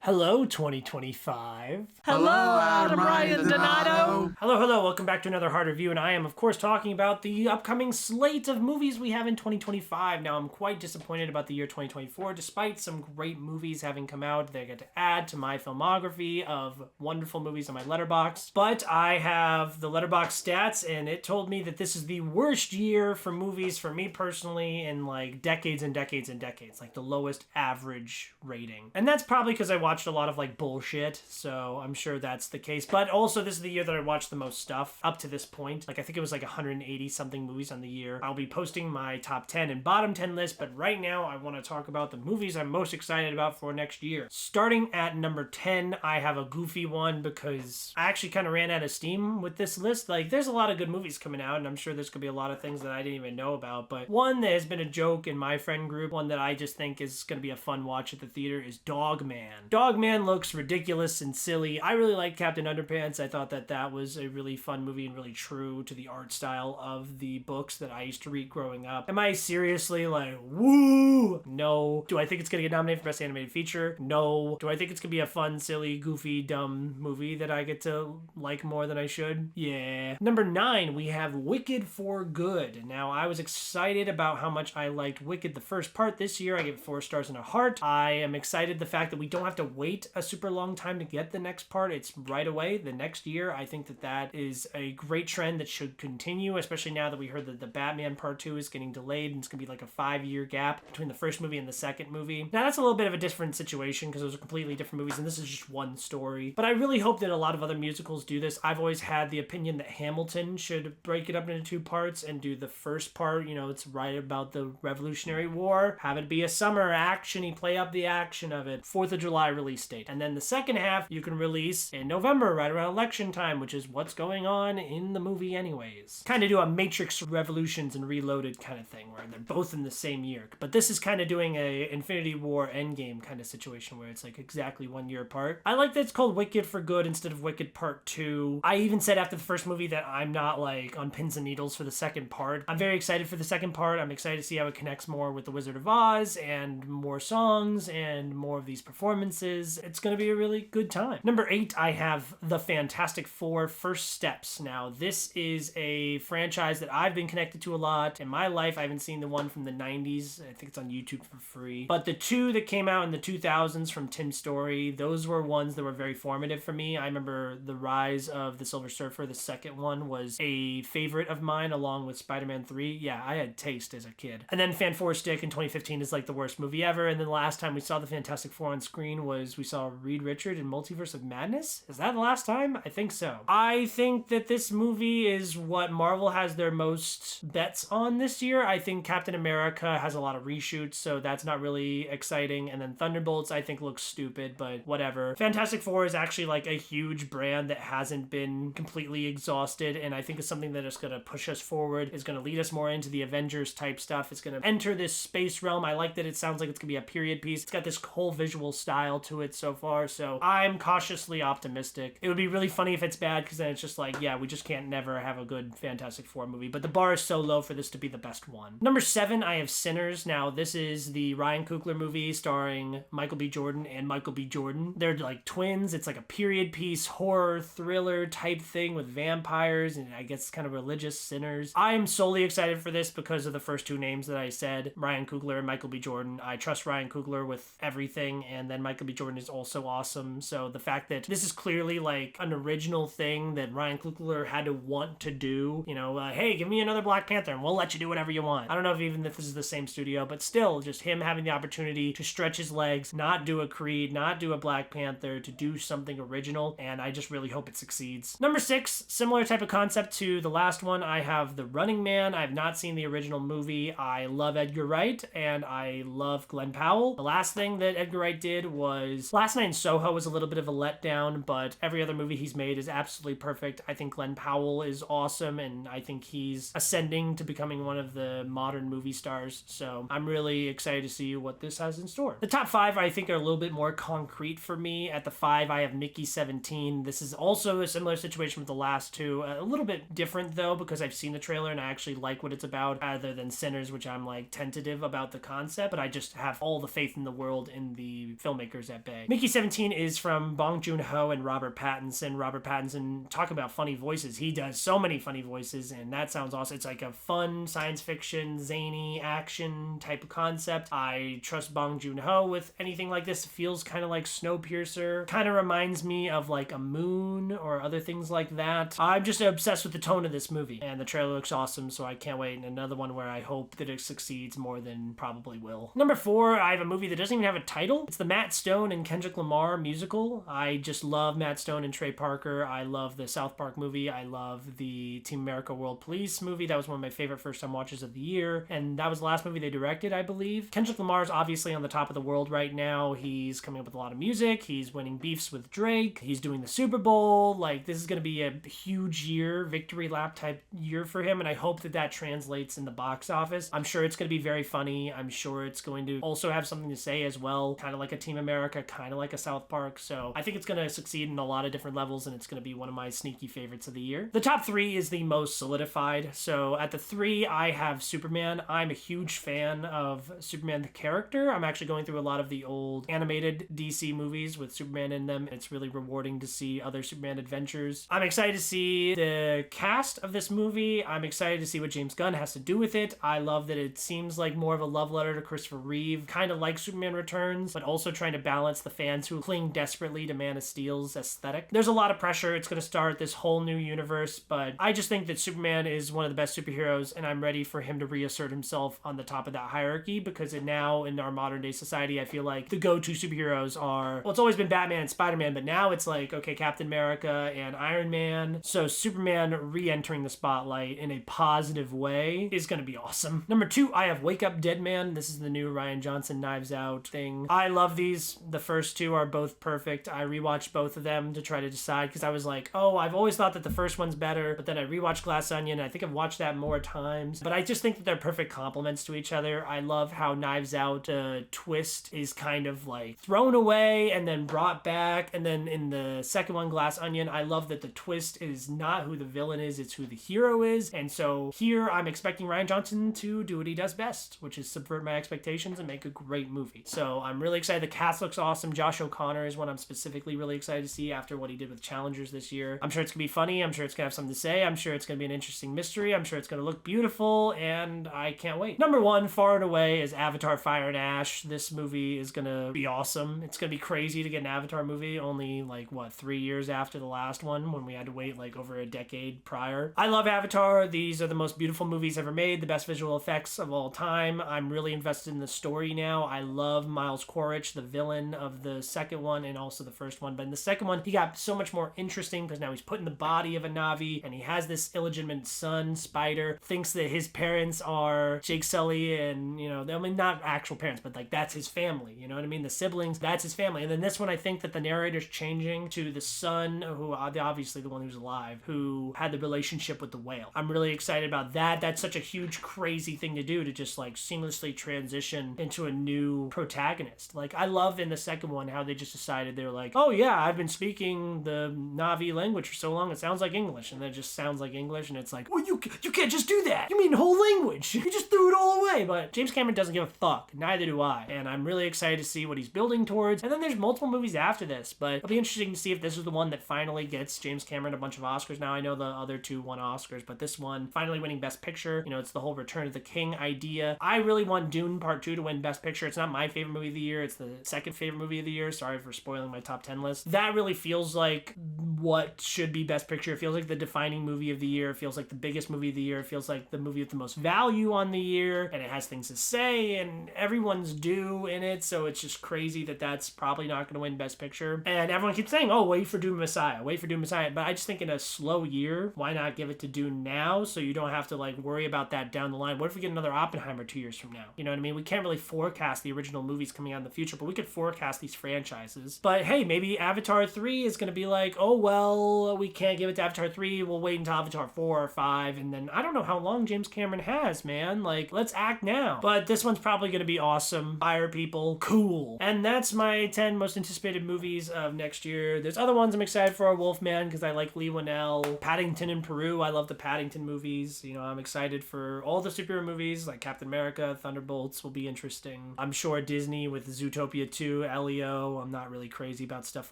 Hello, 2025. Hello, Adam Ryan Donato. Hello. Welcome back to another Hard Review, and I am, of course, talking about the upcoming slate of movies we have in 2025. Now, I'm quite disappointed about the year 2024, despite some great movies having come out that I get to add to my filmography of wonderful movies on my Letterboxd. But I have the Letterboxd stats, and it told me that this is the worst year for movies for me personally in like decades and decades and decades, like the lowest average rating. And that's probably because I watched a lot of like bullshit, so I'm sure that's the case. But also, this is the year that I watched the most stuff up to this point. Like, I think it was like 180 something movies on the year. I'll be posting my top 10 and bottom 10 list, but right now I want to talk about the movies I'm most excited about for next year. Starting at number 10, I have a goofy one because I actually kind of ran out of steam with this list. Like, there's a lot of good movies coming out, and I'm sure there's gonna be a lot of things that I didn't even know about, but one that has been a joke in my friend group, one that I just think is gonna be a fun watch at the theater, is Dogman. Dogman looks ridiculous and silly. I really like Captain Underpants. I thought that was a really fun movie and really true to the art style of the books that I used to read growing up. Am I seriously like, woo? No. Do I think it's gonna get nominated for Best Animated Feature? No. Do I think it's gonna be a fun, silly, goofy, dumb movie that I get to like more than I should? Yeah. Number 9, we have Wicked for Good. Now, I was excited about how much I liked Wicked the first part this year. I give it 4 stars and a heart. I am excited the fact that we don't have to wait a super long time to get the next part. It's right away the next year. I think that is a great trend that should continue, especially now that we heard that the Batman Part 2 is getting delayed and it's going to be like a 5-year gap between the first movie and the second movie. Now, that's a little bit of a different situation because those are completely different movies and this is just one story. But I really hope that a lot of other musicals do this. I've always had the opinion that Hamilton should break it up into 2 parts and do the first part, it's right about the Revolutionary War, have it be a summer action-y, play up the action of it, 4th of July release date. And then the second half you can release in November, right around election time, which is what's going on in the movie anyways. Kind of do a Matrix Revolutions and Reloaded kind of thing, where they're both in the same year. But this is kind of doing a Infinity War Endgame kind of situation, where it's like exactly 1 year apart. I like that it's called Wicked for Good instead of Wicked Part 2. I even said after the first movie that I'm not like on pins and needles for the second part. I'm very excited for the second part. I'm excited to see how it connects more with The Wizard of Oz and more songs and more of these performances. It's going to be a really good time. Number 8, I have The Fantastic Four: First Steps. Now, this is a franchise that I've been connected to a lot in my life. I haven't seen the one from the 90s. I think it's on YouTube for free. But the 2 that came out in the 2000s from Tim Story, those were ones that were very formative for me. I remember The Rise of the Silver Surfer, the second one, was a favorite of mine along with Spider-Man 3. Yeah, I had taste as a kid. And then Fan4Stick in 2015 is like the worst movie ever. And then the last time we saw the Fantastic Four on screen was we saw Reed Richard in Multiverse of Madness. Is that the last time? I think so. I think that this movie is what Marvel has their most bets on this year. I think Captain America has a lot of reshoots, so that's not really exciting. And then Thunderbolts, I think, looks stupid, but whatever. Fantastic Four is actually like a huge brand that hasn't been completely exhausted, and I think it's something that is going to push us forward, is going to lead us more into the Avengers type stuff. It's going to enter this space realm. I like that it sounds like it's going to be a period piece. It's got this whole visual style to it so far, so I'm cautiously optimistic. It would be really funny if it's bad, because then it's just like, yeah, we just can't never have a good Fantastic Four movie, but the bar is so low for this to be the best one. Number 7, I have Sinners. Now, this is the Ryan Coogler movie starring Michael B. Jordan and Michael B. Jordan. They're like twins. It's like a period piece horror thriller type thing with vampires and I guess kind of religious sinners. I am solely excited for this because of the first 2 names that I said, Ryan Coogler and Michael B. Jordan. I trust Ryan Coogler with everything, and then Michael B. Jordan is also awesome. So the fact that this is clearly like an original thing that Ryan Coogler had to want to do, hey, give me another Black Panther and we'll let you do whatever you want. I don't know if this is the same studio, but still, just him having the opportunity to stretch his legs, not do a Creed, not do a Black Panther, to do something original, and I just really hope it succeeds. Number 6, similar type of concept to the last one, I have The Running Man. I have not seen the original movie. I love Edgar Wright, and I love Glenn Powell. The last thing that Edgar Wright did was Last Night in Soho was a little bit of a letdown, but every other movie he's made is absolutely perfect. I think Glenn Powell is awesome, and I think he's ascending to becoming one of the modern movie stars, so I'm really excited to see what this has in store. The top 5, I think, are a little bit more concrete for me. At the 5, I have Mickey 17. This is also a similar situation with the last 2. A little bit different, though, because I've seen the trailer and I actually like what it's about, other than Sinners, which I'm like tentative about the concept, but I just have all the faith in the world in the filmmakers at bay. Mickey 17 is from Bong Joon-ho and Robert Pattinson. Robert Pattinson, talk about funny voices. He does so many funny voices, and that sounds awesome. It's like a fun science fiction, zany action type of concept. I trust Bong Joon-ho with anything like this. It feels kind of like Snowpiercer. Kind of reminds me of like a Moon or other things like that. I'm just obsessed with the tone of this movie, and the trailer looks awesome, so I can't wait. And another one where I hope that it succeeds more than probably will. Number 4, I have a movie that doesn't even have a title. It's the Matt Stone and Kendrick Lamar musical. I just love Matt Stone and Trey Parker. I love the South Park movie. I love the Team America World Police movie. That was one of my favorite first-time watches of the year, and that was the last movie they directed, I believe. Kendrick Lamar is obviously on the top of the world right now. He's coming up with a lot of music. He's winning beefs with Drake. He's doing the Super Bowl. Like, this is going to be a huge year, victory lap type year for him, and I hope that that translates in the box office. I'm sure it's going to be very funny. I'm sure it's going to also have something to say as well, kind of like a Team America, kind of like a South Park. So I think it's going to succeed in a lot of different levels, and it's going to be one of my sneaky favorites of the year. The top 3 is the most solidified. So at the 3, I have Superman. I'm a huge fan of Superman the character. I'm actually going through a lot of the old animated DC movies with Superman in them. It's really rewarding to see other Superman adventures. I'm excited to see the cast of this movie. I'm excited to see what James Gunn has to do with it. I love that it seems like more of a love letter to Christopher Reeve, kind of like Superman Returns, but also trying to balance the fans who cling desperately to Man of Steel's aesthetic. There's a lot of pressure. It's going to start this whole new universe, but I just think that Superman is one of the best superheroes, and I'm ready for him to reassert himself on the top of that hierarchy, because now in our modern day society, I feel like the go-to superheroes are, well, it's always been Batman and Spider-Man, but now it's like, okay, Captain America and Iron Man. So Superman re-entering the spotlight in a positive way is going to be awesome. Number 2, I have Wake Up Dead Man. This is the new Rian Johnson Knives Out thing. I love these. The first 2 are both perfect. I rewatched both of them to try to decide, because I was like, oh, I've always thought that the first one's better, but then I rewatched Glass Onion. I think I've watched that more times, but I just think that they're perfect complements to each other. I love how Knives Out twist is kind of like thrown away and then brought back, and then in the second one, Glass Onion, I love that the twist is not who the villain is, it's who the hero is. And so here I'm expecting Rian Johnson to do what he does best, which is subvert my expectations and make a great movie. So I'm really excited. The cast looks awesome. Josh O'Connor is one I'm specifically really excited to see after what he did with Challengers this year. I'm sure it's gonna be funny. I'm sure it's gonna have something to say. I'm sure it's gonna be an interesting mystery. I'm sure it's gonna look beautiful, and I can't wait. Number 1, far and away, is Avatar Fire and Ash. This movie is gonna be awesome. It's gonna be crazy to get an Avatar movie only like, what, 3 years after the last one, when we had to wait like over a decade prior. I love Avatar. These are the most beautiful movies ever made, the best visual effects of all time. I'm really invested in the story now. I love Miles Quaritch, the villain of the second one and also the first one. But in the second one, he got so much more interesting because now he's put in the body of a Na'vi, and he has this illegitimate son, Spider, thinks that his parents are Jake Sully, and, you know, I mean, not actual parents, but like that's his family, you know what I mean? The siblings, that's his family. And then this one, I think that the narrator's changing to the son, who obviously the one who's alive, who had the relationship with the whale. I'm really excited about that. That's such a huge, crazy thing to do, to just like seamlessly transition into a new protagonist. Like, I love in the second one how they just decided, they were like, oh yeah, I've been speaking the Na'vi language for so long, it sounds like English. And then it just sounds like English, and it's like, well, you can't just do that. You mean whole language. You just threw it all away. But James Cameron doesn't give a fuck. Neither do I. And I'm really excited to see what he's building towards. And then there's multiple movies after this, but it'll be interesting to see if this is the one that finally gets James Cameron a bunch of Oscars. Now, I know the other 2 won Oscars, but this one finally winning Best Picture. You know, it's the whole Return of the King idea. I really want Dune Part 2 to win Best Picture. It's not my favorite movie of the year. It's the second favorite movie of the year. Sorry for spoiling my top 10 list. That really feels like what should be Best Picture. It feels like the defining movie of the year. It feels like the biggest movie of the year. It feels like the movie with the most value on the year, and it has things to say, and everyone's due in it, so it's just crazy that that's probably not going to win Best Picture. And everyone keeps saying, oh, wait for Dune Messiah, wait for Dune Messiah. But I just think in a slow year, why not give it to Dune now, so you don't have to like worry about that down the line? What if we get another Oppenheimer 2 years from now? You know what I mean? We can't really forecast the original movies coming out in the future, but we could forecast these franchises. But hey, maybe Avatar 3 is going to be like, oh, well, we can't give it to Avatar 3. We'll wait until Avatar 4 or 5. And then I don't know how long James Cameron has, man. Like, let's act now. But this one's probably going to be awesome. Fire people. Cool. And that's my 10 most anticipated movies of next year. There's other ones I'm excited for. Wolfman, because I like Lee Winnell. Paddington in Peru. I love the Paddington movies. You know, I'm excited for all the superhero movies like Captain America, Thunderbolts will be interesting. I'm sure Disney with Zootopia 2 to Elio. I'm not really crazy about stuff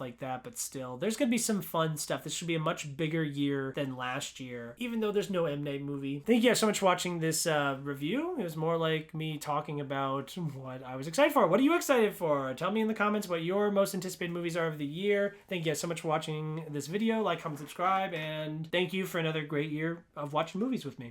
like that, but still, there's gonna be some fun stuff. This should be a much bigger year than last year, even though there's no M. Night movie. Thank you guys so much for watching this review. It was more like me talking about what I was excited for. What are you excited for? Tell me in the comments what your most anticipated movies are of the year. Thank you guys so much for watching this video. Like, comment, subscribe, and thank you for another great year of watching movies with me.